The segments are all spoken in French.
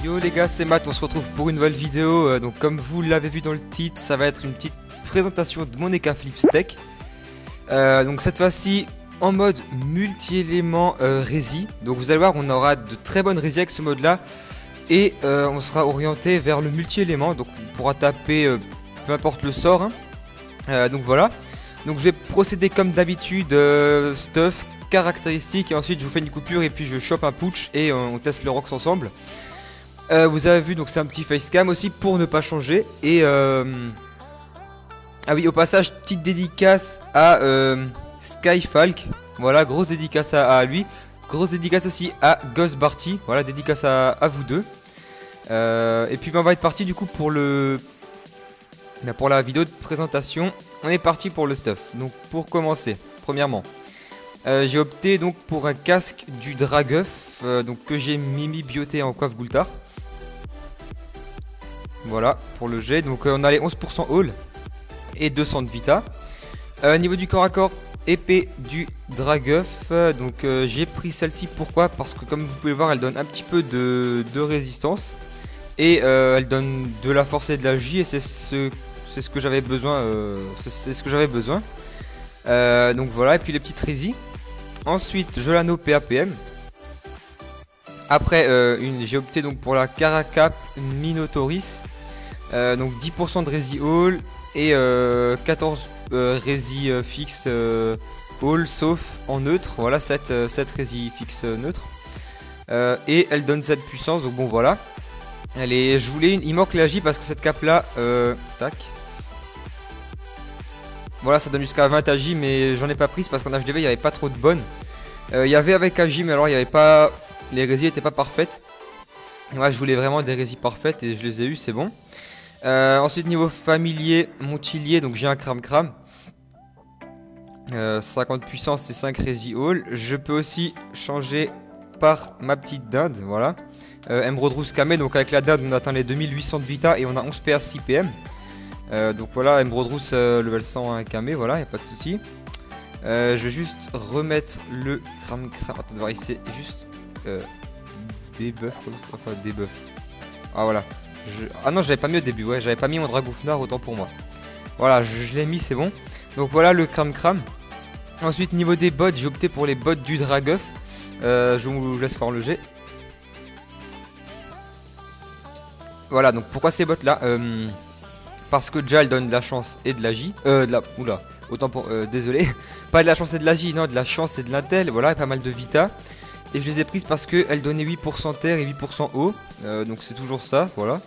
Yo les gars, c'est Matt, on se retrouve pour une nouvelle vidéo. Donc comme vous l'avez vu dans le titre, ça va être une petite présentation de mon EK Flip Steak. Donc cette fois-ci en mode multi-éléments rési. Donc vous allez voir, on aura de très bonnes rési avec ce mode là. Et on sera orienté vers le multi-élément. Donc on pourra taper peu importe le sort, hein. Donc voilà. Donc je vais procéder comme d'habitude, stuff, caractéristiques, et ensuite je vous fais une coupure et puis je chope un pooch et on teste le rocks ensemble. Vous avez vu, donc c'est un petit facecam aussi pour ne pas changer. Et ah oui, au passage, petite dédicace à Skyfalk. Voilà, grosse dédicace à lui. Grosse dédicace aussi à Ghost Barty. Voilà, dédicace à vous deux. Et puis on va être parti du coup pour la vidéo de présentation. On est parti pour le stuff. Donc pour commencer, premièrement, j'ai opté donc pour un casque du Draguff, donc que j'ai bioté en coiffe Goultard. Voilà pour le jet. Donc on a les 11% all et 200 de vita. Niveau du corps à corps, épée du Draguff. Donc j'ai pris celle-ci. Pourquoi? Parce que comme vous pouvez le voir, elle donne un petit peu de résistance et elle donne de la force et de la J, et c'est ce que j'avais besoin. Donc voilà, et puis les petites résis. Ensuite, Jolano PAPM. Après, j'ai opté donc pour la Caracap Minotaurus. Donc 10% de rési all et 14 rési fixe all sauf en neutre. Voilà, 7 rési fixe neutre. Et elle donne cette puissance, donc bon voilà. Il manque la J parce que cette cape là, tac. Voilà, ça donne jusqu'à 20 AJ, mais j'en ai pas prise parce qu'en HDV il n'y avait pas trop de bonnes. Il y avait avec AJ, mais alors il n'y avait pas. Les résis n'étaient pas parfaites. Ouais, je voulais vraiment des résis parfaites et je les ai eu, c'est bon. Ensuite, niveau familier, montilier, donc j'ai un cram. 50 puissance et 5 résis all. Je peux aussi changer par ma petite dinde, voilà. Emerald Rose Camé, donc avec la dinde on atteint les 2800 de vita et on a 11 PA 6 PM. Donc voilà, Emerald Rose level 101 Camé, voilà, y a pas de souci. Je vais juste remettre le cram. Attends, voir ici, juste debuff comme ça, enfin debuff. Ah voilà. Ah non, j'avais pas mis au début, ouais, j'avais pas mis mon Dragoufnard, autant pour moi. Voilà, je l'ai mis, c'est bon. Donc voilà le cram. Ensuite, niveau des bots, j'ai opté pour les bots du Draguff. Je vous laisse faire le jet. Voilà, donc pourquoi ces bots là? Parce que déjà elle donne de la chance et de la J. Oula, autant pour. Désolé. Pas de la chance et de la J, non, de la chance et de l'intel. Voilà, et pas mal de vita. Et je les ai prises parce qu'elles donnaient 8% terre et 8% eau. Donc c'est toujours ça, voilà.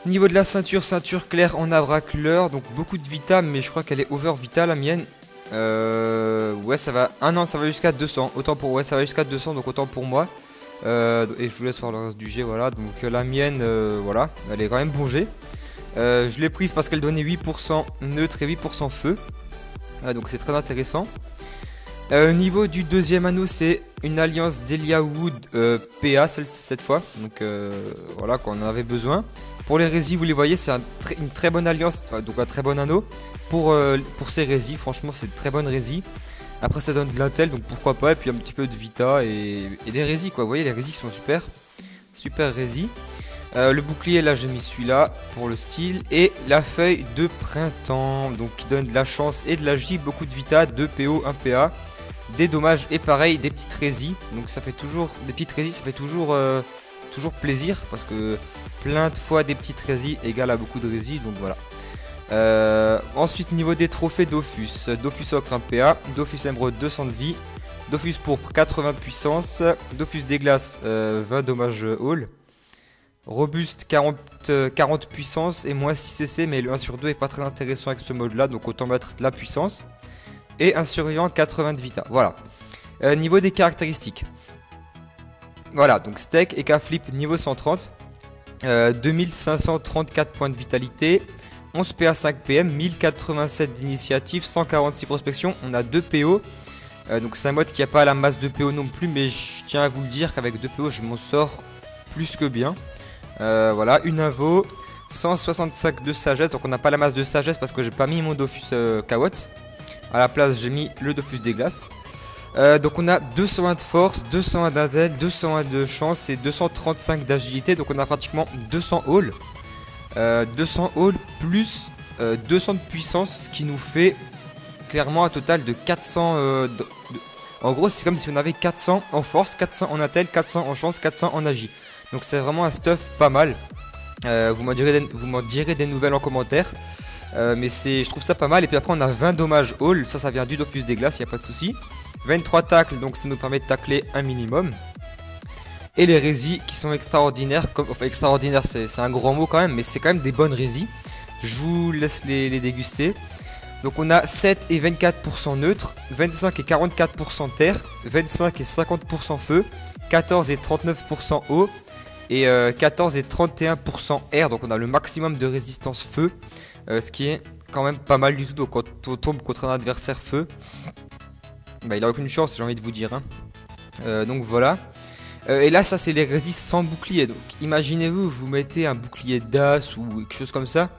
Niveau de la ceinture claire en abracleur. Donc beaucoup de vita, mais je crois qu'elle est over vita la mienne. Ouais, ça va. Ah non, ça va jusqu'à 200. Autant pour. Ouais, ça va jusqu'à 200, donc autant pour moi. Et je vous laisse faire le reste du jet, voilà. Donc la mienne, voilà, elle est quand même bon jet. Je l'ai prise parce qu'elle donnait 8% neutre et 8% feu. Donc c'est très intéressant. Niveau du deuxième anneau, c'est une alliance Delia Wood PA cette fois. Donc voilà, quand on en avait besoin. Pour les résis, vous les voyez, c'est une très bonne alliance, donc un très bon anneau pour ces résis. Franchement, c'est de très bonnes résis. Après, ça donne de l'intel, donc pourquoi pas. Et puis un petit peu de vita et des résis, quoi. Vous voyez, les résis qui sont super. Super résis. Le bouclier, là, j'ai mis celui-là pour le style. Et la feuille de printemps, donc qui donne de la chance et de la J, beaucoup de vita, 2 PO, 1 PA. Des dommages et pareil, des petites résis. Donc ça fait toujours, des petites résis, ça fait toujours plaisir. Parce que plein de fois des petites résis égale à beaucoup de résis, donc voilà. Ensuite, niveau des trophées Dofus. Dofus Ocre 1 PA, Dofus Emerald 200 de vie, Dofus Pourpre 80 puissance, Dofus des glaces 20 dommages all, Robuste 40 puissance et moins 6 CC, mais le 1 sur 2 est pas très intéressant avec ce mode là, donc autant mettre de la puissance. Et un surveillant 80 de vita, voilà. Niveau des caractéristiques. Voilà, donc steak et K-flip niveau 130. 2534 points de vitalité, 11 PA 5 PM, 1087 d'initiative, 146 prospection, on a 2 PO. Donc c'est un mode qui n'a pas la masse de PO non plus, mais je tiens à vous le dire qu'avec 2 PO je m'en sors plus que bien. Voilà, une invo, 165 de sagesse, donc on n'a pas la masse de sagesse parce que j'ai pas mis mon Dofus Kawot. À la place j'ai mis le Dofus des glaces. Donc on a 201 de force, 201 d'intel, 201 de chance et 235 d'agilité. Donc on a pratiquement 200 all. 200 all plus 200 de puissance, ce qui nous fait clairement un total de 400. En gros, c'est comme si on avait 400 en force, 400 en intel, 400 en chance, 400 en agi. Donc c'est vraiment un stuff pas mal. Vous m'en direz des nouvelles en commentaire. Mais je trouve ça pas mal. Et puis après on a 20 dommages all. Ça vient du Dofus des glaces, il n'y a pas de souci. 23 tacles, donc ça nous permet de tacler un minimum. Et les résis qui sont extraordinaires. Enfin extraordinaires c'est un gros mot quand même, mais c'est quand même des bonnes résis. Je vous laisse les déguster. Donc on a 7 et 24% neutre, 25 et 44% terre, 25 et 50% feu, 14 et 39% eau et 14 et 31% air. Donc on a le maximum de résistance feu, ce qui est quand même pas mal du tout. Donc quand on tombe contre un adversaire feu, bah, il a aucune chance, j'ai envie de vous dire. Hein. Donc voilà. Et là ça c'est les résistes sans bouclier. Donc imaginez-vous, vous mettez un bouclier d'as ou quelque chose comme ça,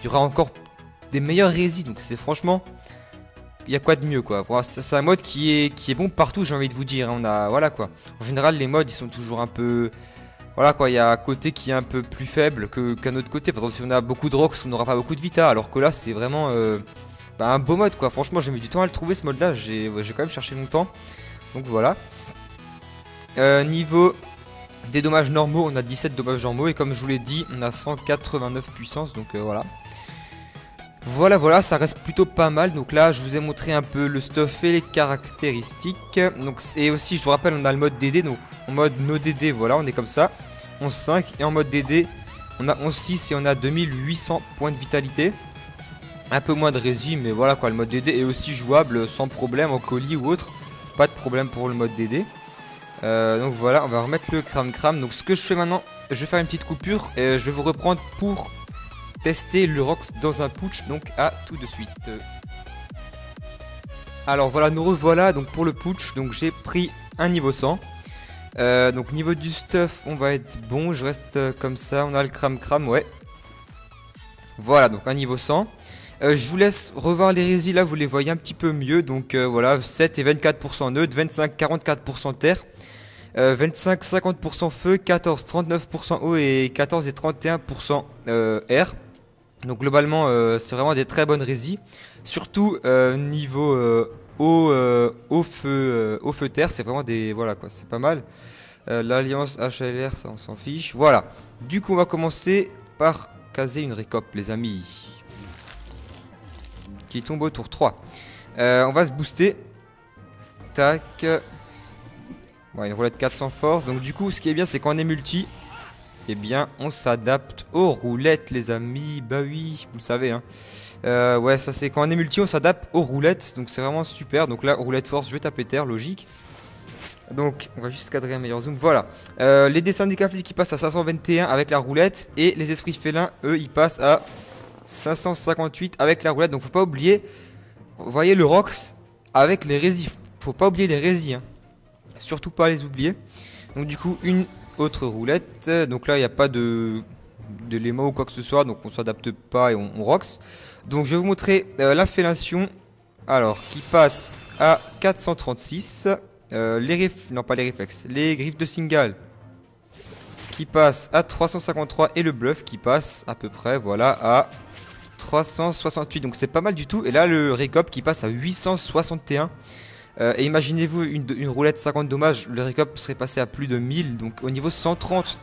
il y aura encore des meilleurs résis. Donc c'est franchement, il y a quoi de mieux quoi. Voilà, c'est un mode qui est bon partout, j'ai envie de vous dire. On a, voilà quoi. En général les modes ils sont toujours un peu, voilà quoi, il y a un côté qui est un peu plus faible qu'un autre côté. Par exemple si on a beaucoup de rocks on n'aura pas beaucoup de vita, alors que là c'est vraiment un beau mode quoi. Franchement j'ai mis du temps à le trouver ce mode là, j'ai quand même cherché longtemps. Donc voilà. Niveau des dommages normaux, on a 17 dommages normaux et comme je vous l'ai dit on a 189 puissance. Donc voilà. Voilà, ça reste plutôt pas mal. Donc là, je vous ai montré un peu le stuff et les caractéristiques. Donc, et aussi, je vous rappelle, on a le mode DD. Donc, en mode no DD, voilà, on est comme ça. 11,5. Et en mode DD, on a 11,6 et on a 2800 points de vitalité. Un peu moins de résine, mais voilà quoi. Le mode DD est aussi jouable sans problème en colis ou autre. Pas de problème pour le mode DD. Donc voilà, on va remettre le cram. Donc, ce que je fais maintenant, je vais faire une petite coupure et je vais vous reprendre pour tester le Rox dans un putsch, donc à tout de suite. Alors voilà, nous revoilà donc pour le putsch. Donc j'ai pris un niveau 100. Donc niveau du stuff, on va être bon. Je reste comme ça, on a le cram, ouais. Voilà, donc un niveau 100. Je vous laisse revoir les résils, là vous les voyez un petit peu mieux. Donc voilà, 7 et 24% neutre, 25 44% terre, 25 50% feu, 14 39% eau et 14 et 31% air. Donc globalement c'est vraiment des très bonnes résis. Surtout niveau eau feu terre, c'est vraiment des, voilà quoi, c'est pas mal. L'alliance HLR, ça on s'en fiche. Voilà, du coup on va commencer par caser une récope les amis, qui tombe au tour 3. On va se booster. Tac. Ouais, une roulette 400 force. Donc du coup ce qui est bien c'est qu'on est multi, eh bien on s'adapte aux roulettes les amis. Bah oui, vous le savez hein. Ouais, ça c'est quand on est multi on s'adapte aux roulettes. Donc c'est vraiment super. Donc là roulette force, je vais taper terre, logique. Donc on va juste cadrer un meilleur zoom. Voilà, les dessins des cafés qui passent à 521 avec la roulette. Et les esprits félins eux ils passent à 558 avec la roulette. Donc faut pas oublier, vous voyez le Rox avec les résis. Faut pas oublier les résis hein. Surtout pas les oublier. Donc du coup une autre roulette. Donc là il n'y a pas de léma ou quoi que ce soit. Donc on s'adapte pas et on Rox. Donc je vais vous montrer l'infellation. Alors qui passe à 436. Non pas les réflexes, les griffes de Singal qui passe à 353 et le bluff qui passe à peu près voilà à 368. Donc c'est pas mal du tout. Et là le récop qui passe à 861. Et imaginez-vous une roulette 50 dommages, le récop serait passé à plus de 1000. Donc au niveau 130.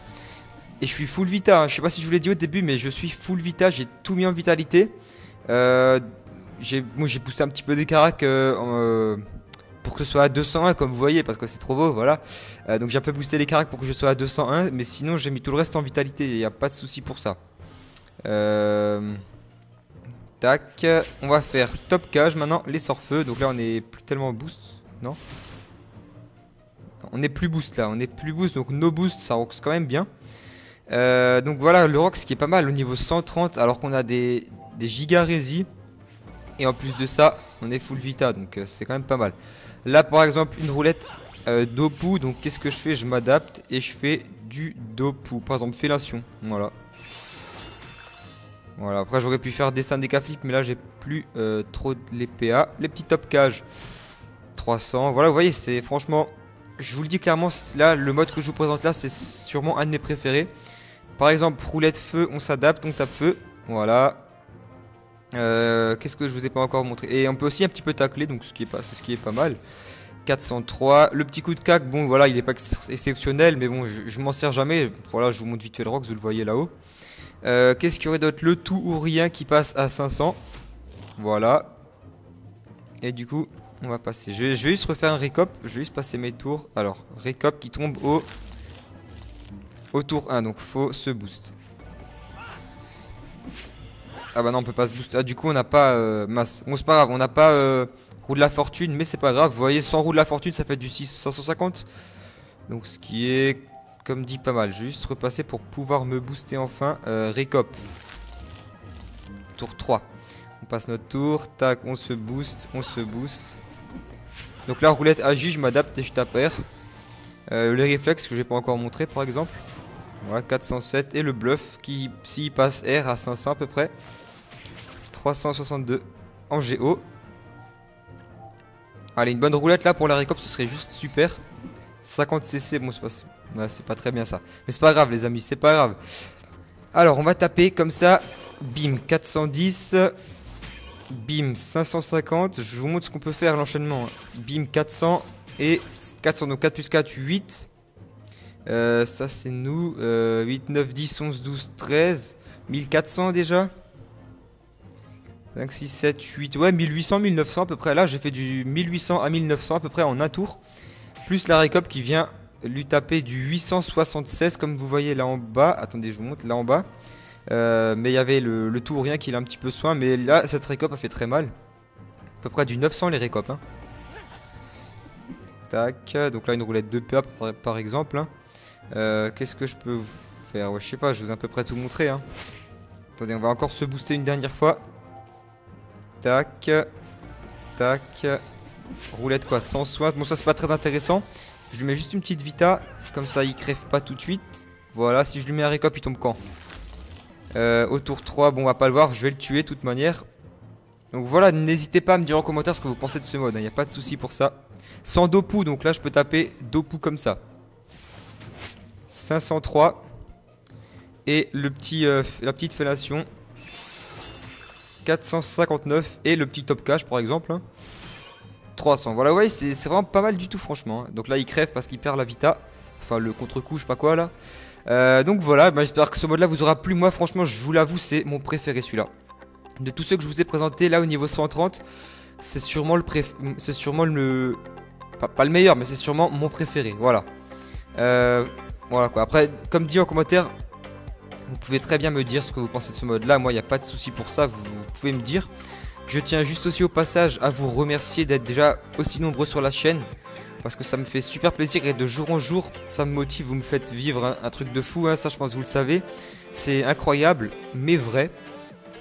Et je suis full vita hein. Je sais pas si je vous l'ai dit au début, mais je suis full vita, j'ai tout mis en vitalité. J'ai boosté un petit peu des caracs pour que ce soit à 201 comme vous voyez, parce que c'est trop beau, voilà. Donc j'ai un peu boosté les caracs pour que je sois à 201, mais sinon j'ai mis tout le reste en vitalité, il n'y a pas de souci pour ça. Tac, on va faire top cage maintenant, les sorts-feu. Donc là on est plus tellement boost, non? On est plus boost là, on est plus boost, donc no boost, ça rox quand même bien. Donc voilà le rox qui est pas mal au niveau 130, alors qu'on a des giga résis. Et en plus de ça, on est full vita, donc c'est quand même pas mal. Là par exemple une roulette dopu, donc qu'est-ce que je fais? Je m'adapte et je fais du dopu, par exemple fellation, voilà. Voilà, après j'aurais pu faire dessin des caflips, mais là j'ai plus trop les PA. Les petits top cage, 300. Voilà, vous voyez, c'est franchement, je vous le dis clairement, là, le mode que je vous présente là, c'est sûrement un de mes préférés. Par exemple, roulette feu, on s'adapte, on tape feu. Voilà. Qu'est-ce que je vous ai pas encore montré? Et on peut aussi un petit peu tacler, donc c'est ce qui est pas mal. 403. Le petit coup de cac, bon voilà, il est pas exceptionnel, mais bon, je m'en sers jamais. Voilà, je vous montre vite fait le rock, vous le voyez là-haut. Qu'est-ce qu'il y aurait d'autre? Le tout ou rien qui passe à 500. Voilà. Et du coup, on va passer. Je vais juste refaire un récop. Je vais juste passer mes tours. Alors, récop qui tombe au tour 1. Donc, faut se boost. Ah bah non, on peut pas se booster. Ah, du coup, on n'a pas masse. Bon, c'est pas grave, on n'a pas roue de la fortune, mais c'est pas grave. Vous voyez, sans roue de la fortune, ça fait du 550. Donc, ce qui est, comme dit, pas mal. Je vais juste repasser pour pouvoir me booster enfin. Récop. Tour 3. On passe notre tour. Tac, on se booste. On se booste. Donc là, roulette agit, je m'adapte et je tape R. Les réflexes que j'ai pas encore montré, par exemple. Voilà, 407. Et le bluff qui, s'il passe R à 500 à peu près. 362 en GO. Allez, une bonne roulette là pour la récop, ce serait juste super. 50 cc, bon c'est pas très bien ça. Mais c'est pas grave les amis, c'est pas grave. Alors on va taper comme ça. Bim 410. Bim 550. Je vous montre ce qu'on peut faire l'enchaînement. Bim 400 et 400. Donc 4 plus 4, 8. Ça c'est nous. 8, 9, 10, 11, 12, 13. 1400 déjà. 5, 6, 7, 8, ouais 1800, 1900 à peu près. Là j'ai fait du 1800 à 1900 à peu près en un tour. Plus la récop qui vient lui taper du 876 comme vous voyez là en bas. Attendez, je vous montre là en bas. Mais il y avait le tout ou rien qui a un petit peu soin. Mais là cette récop a fait très mal. À peu près du 900 les récop. Hein. Tac, donc là une roulette de PA par exemple. Hein. Qu'est-ce que je peux faire? Ouais, je sais pas, je vous ai à peu près tout montré. Hein. Attendez, on va encore se booster une dernière fois. Tac, tac, roulette quoi, sans soin. Bon ça c'est pas très intéressant. Je lui mets juste une petite vita, comme ça il crève pas tout de suite. Voilà, si je lui mets un récop il tombe quand? Au tour 3, bon on va pas le voir, je vais le tuer de toute manière. Donc voilà, n'hésitez pas à me dire en commentaire ce que vous pensez de ce mode, il n'y a pas de souci pour ça. Sans Dopu, donc là je peux taper Dopu comme ça. 503. Et le petit, la petite fellation. 459 et le petit top cash par exemple. Hein. 300. Voilà, ouais, c'est vraiment pas mal du tout, franchement. Hein. Donc là, il crève parce qu'il perd la vita. Enfin, le contre-coup, je sais pas quoi là. Donc voilà, bah, j'espère que ce mode-là vous aura plu. Moi, franchement, je vous l'avoue, c'est mon préféré celui-là. De tous ceux que je vous ai présentés là au niveau 130, c'est sûrement le pas le meilleur, mais c'est sûrement mon préféré. Voilà. Voilà quoi. Après, comme dit en commentaire. Vous pouvez très bien me dire ce que vous pensez de ce mode là, moi il n'y a pas de souci pour ça, vous pouvez me dire. Je tiens juste aussi au passage à vous remercier d'être déjà aussi nombreux sur la chaîne. Parce que ça me fait super plaisir et de jour en jour ça me motive, vous me faites vivre un truc de fou, hein, ça je pense que vous le savez. C'est incroyable mais vrai.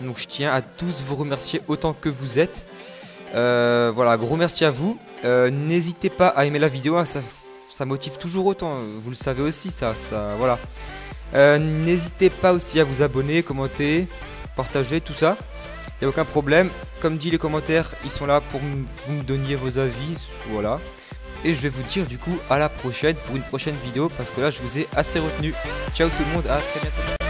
Donc je tiens à tous vous remercier autant que vous êtes. Voilà, gros merci à vous. N'hésitez pas à aimer la vidéo, hein, ça motive toujours autant, vous le savez aussi ça voilà. N'hésitez pas aussi à vous abonner, commenter, partager, tout ça. Il n'y a aucun problème. Comme dit les commentaires, ils sont là pour vous me donniez vos avis. Voilà. Et je vais vous dire du coup à la prochaine pour une prochaine vidéo. Parce que là je vous ai assez retenu. Ciao tout le monde, à très bientôt.